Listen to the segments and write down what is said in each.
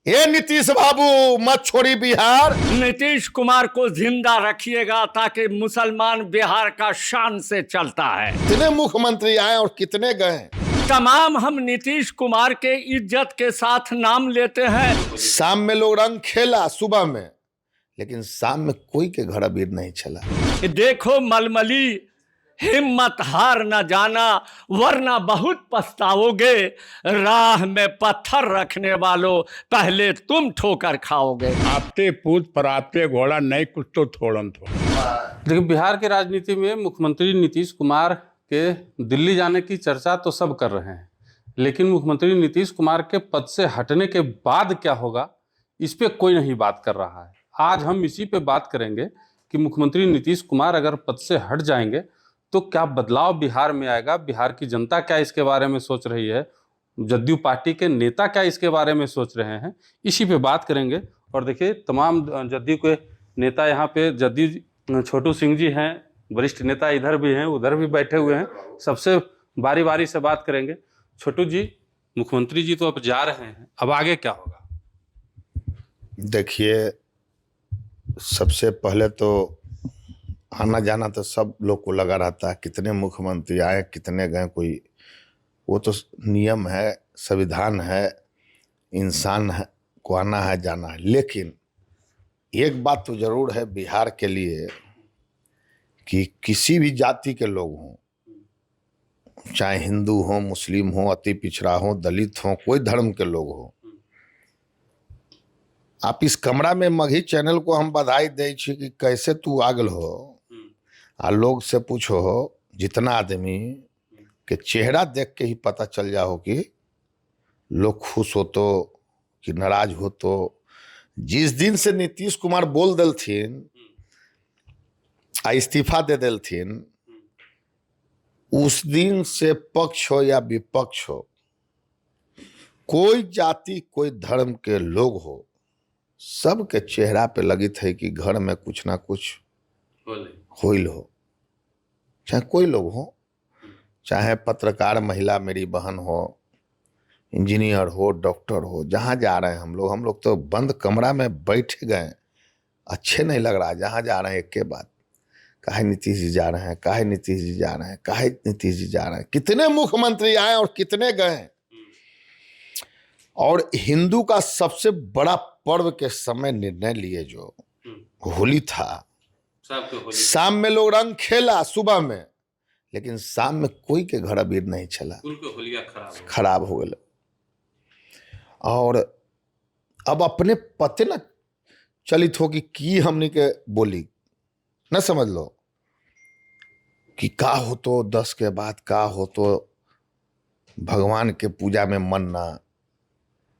ये नीतीश बाबू मत छोड़ी बिहार। नीतीश कुमार को जिंदा रखिएगा ताकि मुसलमान बिहार का शान से चलता है। कितने मुख्यमंत्री आए और कितने गए? तमाम हम नीतीश कुमार के इज्जत के साथ नाम लेते हैं। शाम में लोग रंग खेला सुबह में, लेकिन शाम में कोई के घर अबीर नहीं चला। देखो मलमली, हिम्मत हार न जाना वरना बहुत पछताओगे। राह में पत्थर रखने वालों पहले तुम ठोकर खाओगे। आपते पूत पराते घोड़ा नहीं कुछ तो थोड़न थो। देखिए, बिहार की राजनीति में मुख्यमंत्री नीतीश कुमार के दिल्ली जाने की चर्चा तो सब कर रहे हैं, लेकिन मुख्यमंत्री नीतीश कुमार के पद से हटने के बाद क्या होगा, इस पे कोई नहीं बात कर रहा है। आज हम इसी पे बात करेंगे कि मुख्यमंत्री नीतीश कुमार अगर पद से हट जाएंगे तो क्या बदलाव बिहार में आएगा, बिहार की जनता क्या इसके बारे में सोच रही है, जदयू पार्टी के नेता क्या इसके बारे में सोच रहे हैं, इसी पे बात करेंगे। और देखिए, तमाम जदयू के नेता यहाँ पे, जदयू छोटू सिंह जी हैं, वरिष्ठ नेता इधर भी हैं, उधर भी बैठे हुए हैं, सबसे बारी बारी से बात करेंगे। छोटू जी, मुख्यमंत्री जी तो अब जा रहे हैं, अब आगे क्या होगा? देखिए, सबसे पहले तो आना जाना तो सब लोग को लगा रहता है, कितने मुख्यमंत्री आए कितने गए, कोई वो तो नियम है, संविधान है, इंसान है को आना है जाना है। लेकिन एक बात तो जरूर है बिहार के लिए कि किसी भी जाति के लोग हों, चाहे हिंदू हो, मुस्लिम हो, अति पिछड़ा हो, दलित हो, कोई धर्म के लोग हो, आप इस कमरा में मघी चैनल को हम बधाई दे छी कि कैसे तू आगल हो। आ लोग से पूछो हो, जितना आदमी के चेहरा देख के ही पता चल जाओ कि लोग खुश हो तो कि नाराज हो। तो जिस दिन से नीतीश कुमार बोल दिलथिन आ इस्तीफा दे दिलथिन, उस दिन से पक्ष हो या विपक्ष हो, कोई जाति कोई धर्म के लोग हो, सबके चेहरा पे लगी थे कि घर में कुछ ना कुछ होइल हो। चाहे कोई लोग हो, चाहे पत्रकार महिला मेरी बहन हो, इंजीनियर हो, डॉक्टर हो, जहाँ जा रहे हैं हम लोग तो बंद कमरा में बैठ गए, अच्छे नहीं लग रहा। जहाँ जा रहे हैं एक के बाद, काहे नीतीश जी जा रहे हैं, काहे नीतीश जी जा रहे हैं, काहे नीतीश जी जा रहे हैं। कितने मुख्यमंत्री आए और कितने गए। और हिंदू का सबसे बड़ा पर्व के समय निर्णय लिए जो होली था, शाम में लोग रंग खेला सुबह में, लेकिन शाम में कोई के घर अबीर नहीं चला, खराब हो गए। और अब अपने पते न चलित हो कि की हमने के बोली न समझ लो कि का हो तो 10 के बाद का हो तो भगवान के पूजा में मन ना।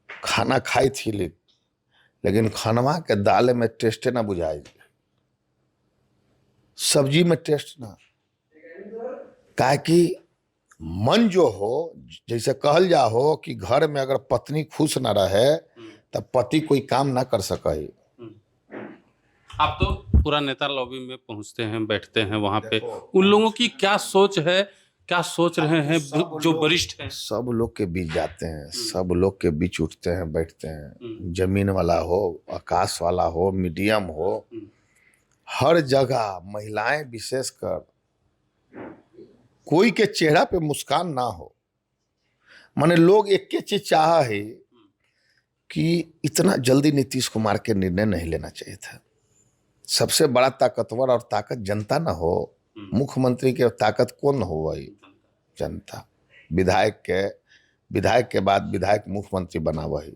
खाना खाई थी लेकिन खानवा के दाल में टेस्ट ना बुझाई, सब्जी में टेस्ट ना। काहे कि मन जो हो, जैसे कहल जा हो कि घर में अगर पत्नी खुश ना रहे तब पति कोई काम ना कर सके। आप तो पूरा नेता लॉबी में पहुंचते हैं, बैठते हैं, वहां पे उन लोगों की क्या सोच है, क्या सोच रहे हैं जो वरिष्ठ हैं? सब लोग के बीच जाते हैं, सब लोग के बीच उठते हैं, बैठते हैं। जमीन वाला हो, आकाश वाला हो, मीडियम हो, हर जगह महिलाएं विशेषकर, कोई के चेहरा पे मुस्कान ना हो। माने लोग एक के चीज चाह है कि इतना जल्दी नीतीश कुमार के निर्णय नहीं लेना चाहिए था। सबसे बड़ा ताकतवर और ताकत जनता ना हो, मुख्यमंत्री के ताकत कौन हो? वही जनता। विधायक के बाद विधायक मुख्यमंत्री बना वही।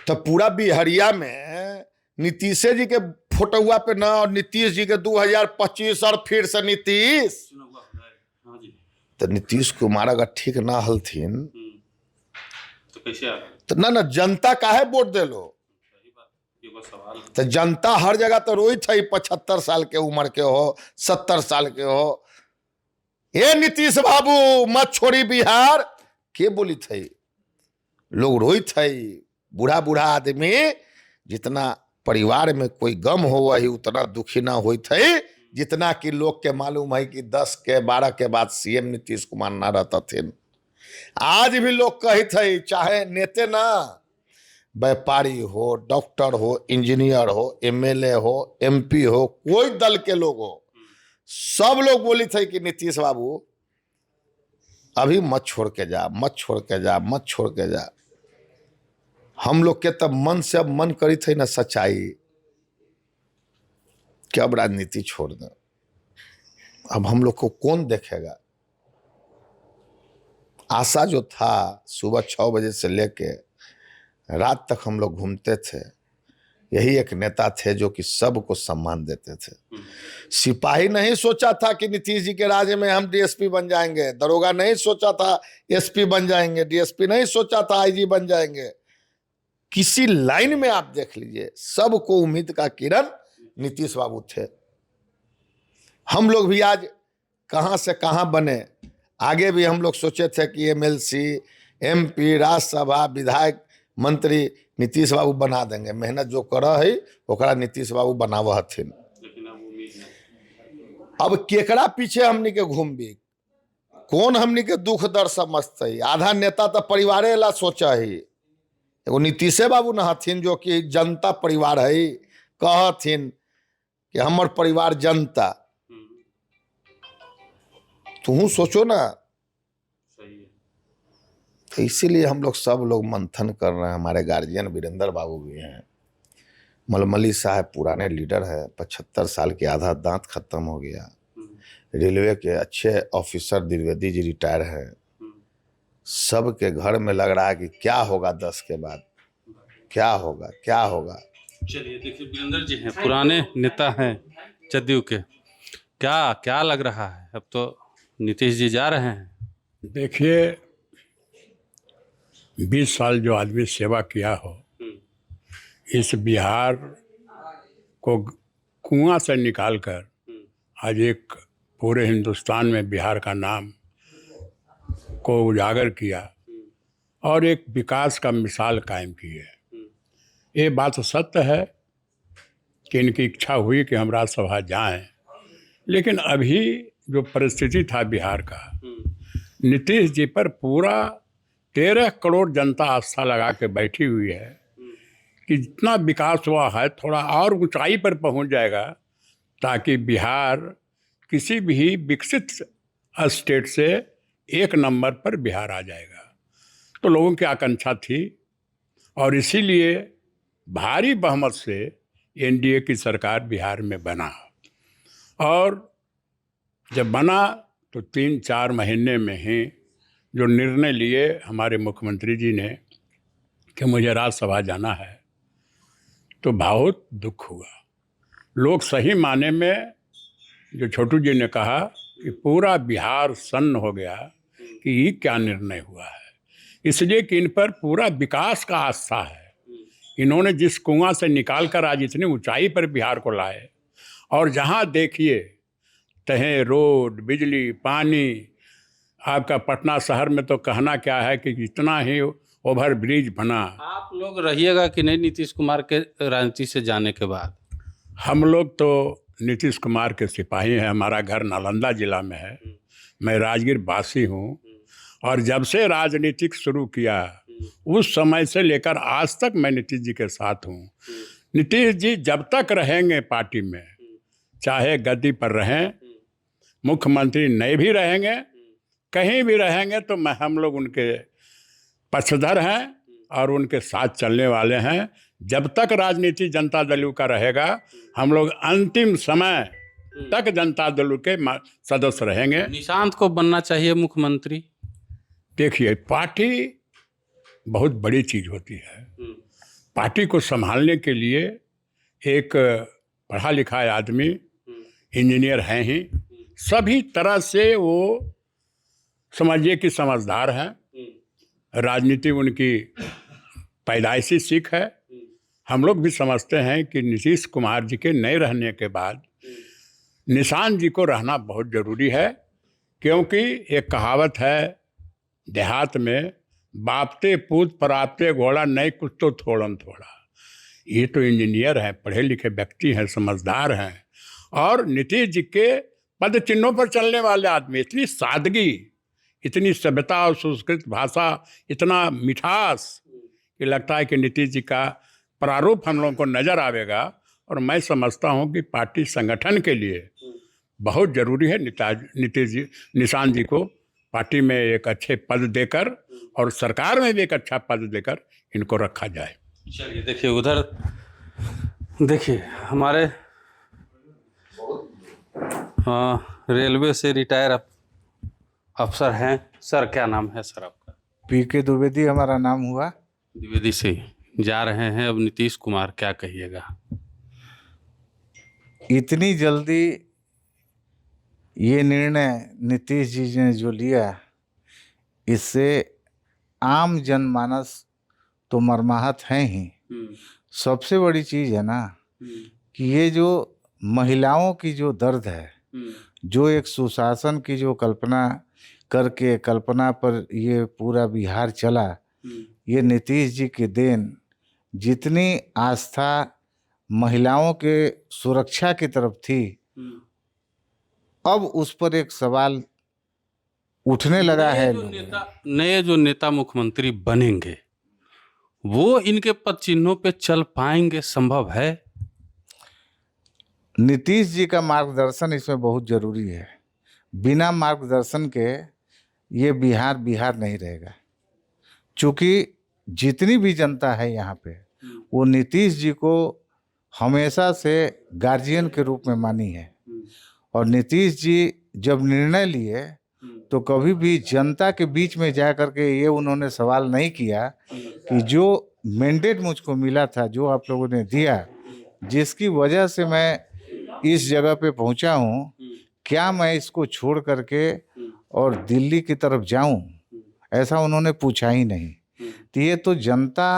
तो पूरा बिहारिया में नीतीश जी के फोटोआ पे ना, और नीतीश जी के 2025 और फिर से नीतीश। तो नीतीश कुमार अगर ठीक ना हलथिन तो कैसे तो ना जनता काहे वोट दे लो। तो जनता हर जगह तो रोहित है, 75 साल के उम्र के हो, 70 साल के हो। ये नीतीश बाबू मत छोड़ी बिहार के बोली थे, लोग रोहित है। बूढ़ा बूढ़ा आदमी, जितना परिवार में कोई गम हो वही उतना दुखी ना होते है, जितना कि लोग के मालूम है कि 10 के 12 के बाद सीएम नीतीश कुमार ना रहता थे। आज भी लोग कहते हैं, चाहे नेते ना व्यापारी हो, डॉक्टर हो, इंजीनियर हो, एमएलए हो, एमपी हो, कोई दल के लोग हो, सब लोग बोली थे कि नीतीश बाबू अभी मत छोड़ के जा, मत छोड़ के जा, मत छोड़ के जा। हम लोग के तब मन से अब मन करी थे ना सच्चाई कि अब राजनीति छोड़ दें। अब हम लोग को कौन देखेगा? आशा जो था, सुबह 6 बजे से लेके रात तक हम लोग घूमते थे, यही एक नेता थे जो कि सबको सम्मान देते थे। सिपाही नहीं सोचा था कि नीतीश जी के राज्य में हम डीएसपी बन जाएंगे, दरोगा नहीं सोचा था एसपी बन जाएंगे, डीएसपी नहीं सोचा था आईजी बन जाएंगे। किसी लाइन में आप देख लीजिए, सबको उम्मीद का किरण नीतीश बाबू थे। हम लोग भी आज कहां से कहां बने। आगे भी हम लोग सोचे थे कि एमएलसी, एमपी, राज्यसभा, विधायक, मंत्री नीतीश बाबू बना देंगे। मेहनत जो कर है ओकरा नीतीश बाबू बनाव हथिन। अब केकरा पीछे हमनी के घूमबी, कौन हमनी के दुख दर्द समझते? आधा नेता तो परिवारे ला सोचा ही, एगो नीतीशे बाबू न हथिन जो कि जनता परिवार है, कहथिन कि हमर परिवार जनता। तू सोचो ना। तो इसीलिए हम लोग सब लोग मंथन कर रहे हैं। हमारे गार्जियन वीरेंद्र बाबू भी हैं, मलमली साहब पुराने लीडर है, 75 साल के, आधा दांत खत्म हो गया। रेलवे के अच्छे ऑफिसर द्विवेदी जी रिटायर हैं। सबके घर में लग रहा है कि क्या होगा 10 के बाद, क्या होगा, क्या होगा। चलिए देखिए, वीरेंद्र जी हैं, पुराने नेता हैं जदयू के, क्या क्या लग रहा है अब तो नीतीश जी जा रहे हैं? देखिए, 20 साल जो आदमी सेवा किया हो, इस बिहार को कुआं से निकालकर आज एक पूरे हिंदुस्तान में बिहार का नाम को उजागर किया और एक विकास का मिसाल कायम की है। ये बात सत्य है कि इनकी इच्छा हुई कि हम राज्यसभा जाएं, लेकिन अभी जो परिस्थिति था बिहार का, नीतीश जी पर पूरा 13 करोड़ जनता आस्था लगा के बैठी हुई है कि जितना विकास हुआ है थोड़ा और ऊंचाई पर पहुंच जाएगा, ताकि बिहार किसी भी विकसित स्टेट से 1 नंबर पर बिहार आ जाएगा। तो लोगों की आकांक्षा थी और इसीलिए भारी बहुमत से एनडीए की सरकार बिहार में बना। और जब बना तो 3-4 महीने में ही जो निर्णय लिए हमारे मुख्यमंत्री जी ने कि मुझे राज्यसभा जाना है, तो बहुत दुख हुआ। लोग सही माने में, जो छोटू जी ने कहा कि पूरा बिहार सन्न हो गया कि ये क्या निर्णय हुआ है, इसलिए कि इन पर पूरा विकास का आस्था है। इन्होंने जिस कुआं से निकाल कर आज इतनी ऊंचाई पर बिहार को लाए, और जहां देखिए तहें रोड, बिजली, पानी, आपका पटना शहर में तो कहना क्या है कि जितना ही ओवर ब्रिज बना। आप लोग रहिएगा कि नहीं नीतीश कुमार के राजनीति से जाने के बाद? हम लोग तो नीतीश कुमार के सिपाही हैं। हमारा घर नालंदा जिला में है, मैं राजगीर वासी हूँ, और जब से राजनीतिक शुरू किया उस समय से लेकर आज तक मैं नीतीश जी के साथ हूँ। नीतीश जी जब तक रहेंगे पार्टी में, चाहे गद्दी पर रहें, मुख्यमंत्री नहीं भी रहेंगे, कहीं भी रहेंगे, तो हम लोग उनके पक्षधर हैं और उनके साथ चलने वाले हैं। जब तक राजनीति जनता दल का रहेगा, हम लोग अंतिम समय तक जनता दल के सदस्य रहेंगे। निशांत को बनना चाहिए मुख्यमंत्री? देखिए, पार्टी बहुत बड़ी चीज होती है। पार्टी को संभालने के लिए एक पढ़ा लिखा आदमी, इंजीनियर हैं ही, सभी तरह से वो समझिए कि समझदार हैं। राजनीति उनकी पैदाइशी सीख है। हम लोग भी समझते हैं कि नीतीश कुमार जी के नहीं रहने के बाद निशांत जी को रहना बहुत ज़रूरी है, क्योंकि एक कहावत है देहात में, बापते पूत पराते घोड़ा, नहीं कुछ तो थोड़न थोड़ा। ये तो इंजीनियर हैं, पढ़े लिखे व्यक्ति हैं, समझदार हैं, और नीतीश जी के पद चिन्हों पर चलने वाले आदमी। इतनी सादगी, इतनी सभ्यता और संस्कृत भाषा, इतना मिठास कि लगता है कि नीतीश जी का प्रारूप हम लोगों को नजर आवेगा। और मैं समझता हूं कि पार्टी संगठन के लिए बहुत जरूरी है नीतीश जी, निशान जी को पार्टी में एक अच्छे पद देकर और सरकार में भी एक अच्छा पद देकर इनको रखा जाए। चलिए देखिए, उधर देखिए हमारे रेलवे से रिटायर अफसर हैं। सर, क्या नाम है सर आपका? पीके द्विवेदी हमारा नाम हुआ। द्विवेदी से जा रहे हैं अब नीतीश कुमार, क्या कहिएगा? इतनी जल्दी ये निर्णय नीतीश जी ने जो लिया, इससे आम जनमानस तो मर्माहत हैं ही। सबसे बड़ी चीज़ है ना कि ये जो महिलाओं की जो दर्द है, जो एक सुशासन की जो कल्पना करके कल्पना पर ये पूरा बिहार चला, ये नीतीश जी की देन। जितनी आस्था महिलाओं के सुरक्षा की तरफ थी, अब उस पर एक सवाल उठने लगा है। नए जो नेता मुख्यमंत्री बनेंगे वो इनके पद चिन्हों पे चल पाएंगे? संभव है? नीतीश जी का मार्गदर्शन इसमें बहुत जरूरी है। बिना मार्गदर्शन के ये बिहार नहीं रहेगा। चूँकि जितनी भी जनता है यहाँ पे, वो नीतीश जी को हमेशा से गार्जियन के रूप में मानी है। और नीतीश जी जब निर्णय लिए तो कभी भी जनता के बीच में जा कर के ये उन्होंने सवाल नहीं किया कि जो मैंडेट मुझको मिला था, जो आप लोगों ने दिया, जिसकी वजह से मैं इस जगह पे पहुंचा हूं, क्या मैं इसको छोड़ करके और दिल्ली की तरफ जाऊं? ऐसा उन्होंने पूछा ही नहीं। तो ये तो जनता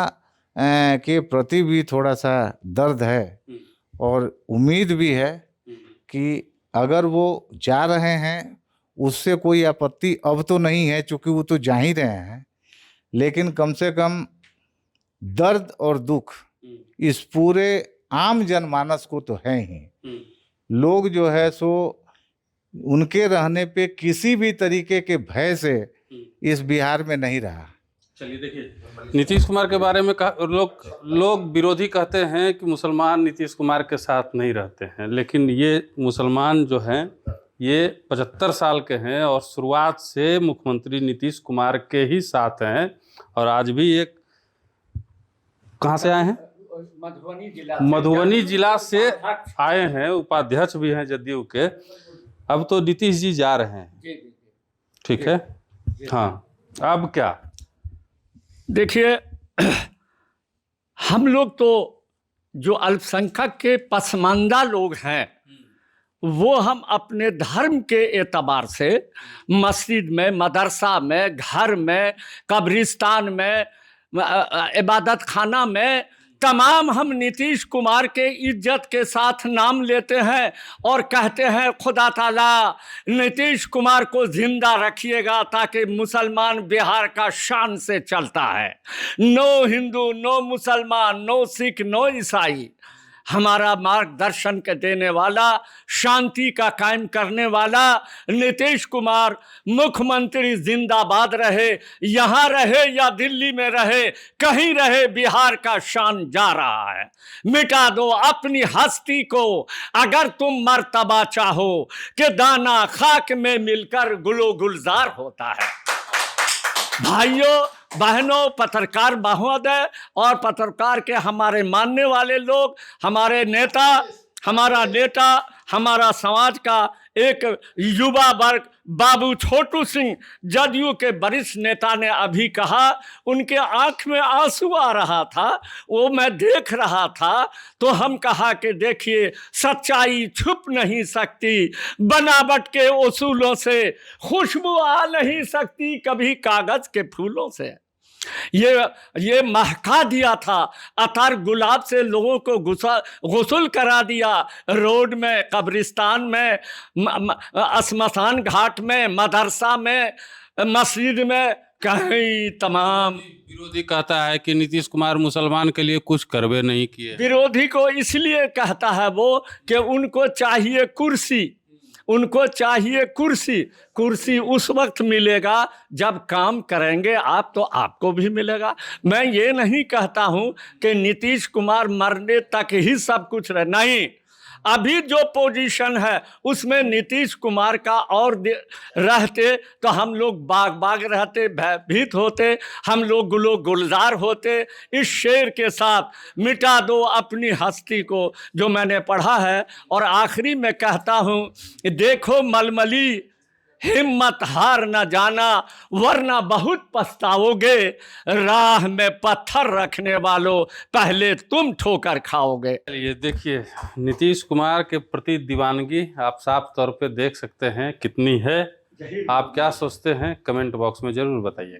के प्रति भी थोड़ा सा दर्द है और उम्मीद भी है कि अगर वो जा रहे हैं उससे कोई आपत्ति अब तो नहीं है, चूँकि वो तो जा ही रहे हैं, लेकिन कम से कम दर्द और दुख इस पूरे आम जनमानस को तो है ही। लोग जो है सो उनके रहने पे किसी भी तरीके के भय से इस बिहार में नहीं रहा। चलिए देखिए, नीतीश कुमार के बारे में लोग विरोधी कहते हैं कि मुसलमान नीतीश कुमार के साथ नहीं रहते हैं, लेकिन ये मुसलमान जो हैं ये 75 साल के हैं और शुरुआत से मुख्यमंत्री नीतीश कुमार के ही साथ हैं। और आज भी एक कहाँ से आए हैं? मधुबनी जिला से आए हैं, उपाध्यक्ष भी हैं जदयू के। अब तो नीतीश जी जा रहे हैं, ठीक है। हाँ, अब क्या? देखिए, हम लोग तो जो अल्पसंख्यक के पसमानदा लोग हैं, वो हम अपने धर्म के एतबार से मस्जिद में, मदरसा में, घर में, कब्रिस्तान में, इबादत खाना में तमाम हम नीतीश कुमार के इज्जत के साथ नाम लेते हैं और कहते हैं खुदा ताला नीतीश कुमार को जिंदा रखिएगा, ताकि मुसलमान बिहार का शान से चलता है। नो हिंदू, नो मुसलमान, नो सिख, नो ईसाई, हमारा मार्गदर्शन के देने वाला, शांति का कायम करने वाला नीतीश कुमार मुख्यमंत्री जिंदाबाद रहे। यहाँ रहे या दिल्ली में रहे, कहीं रहे, बिहार का शान जा रहा है। मिटा दो अपनी हस्ती को अगर तुम मर्तबा चाहो कि दाना खाक में मिलकर गुलो गुलजार होता है। भाइयों बहनों, पत्रकार महोदय और पत्रकार के हमारे मानने वाले लोग, हमारे नेता, हमारा समाज का एक युवा वर्ग बाबू छोटू सिंह, जदयू के वरिष्ठ नेता ने अभी कहा, उनके आंख में आंसू आ रहा था, वो मैं देख रहा था, तो हम कहा कि देखिए सच्चाई छुप नहीं सकती, बनावट के उसूलों से खुशबू आ नहीं सकती कभी कागज के फूलों से। ये महका दिया था, अतर गुलाब से लोगों को गुस्ल करा दिया, रोड में, कब्रिस्तान में, श्मशान घाट में, मदरसा में, मस्जिद में, कहीं तमाम। विरोधी कहता है कि नीतीश कुमार मुसलमान के लिए कुछ करवे नहीं किए। विरोधी को इसलिए कहता है वो कि उनको चाहिए कुर्सी, उनको चाहिए कुर्सी। कुर्सी उस वक्त मिलेगा जब काम करेंगे आप, तो आपको भी मिलेगा। मैं ये नहीं कहता हूं कि नीतीश कुमार मरने तक ही सब कुछ रहे, नहीं। अभी जो पोजीशन है उसमें नीतीश कुमार का और रहते तो हम लोग बाग बाग रहते, भयभीत होते, हम लोग गुलजार होते। इस शेर के साथ मिटा दो अपनी हस्ती को, जो मैंने पढ़ा है। और आखिरी में कहता हूँ, देखो मलमली हिम्मत हार न जाना, वरना बहुत पछताओगे। राह में पत्थर रखने वालों, पहले तुम ठोकर खाओगे। ये देखिए, नीतीश कुमार के प्रति दीवानगी आप साफ तौर पे देख सकते हैं कितनी है। आप क्या सोचते हैं कमेंट बॉक्स में जरूर बताइएगा।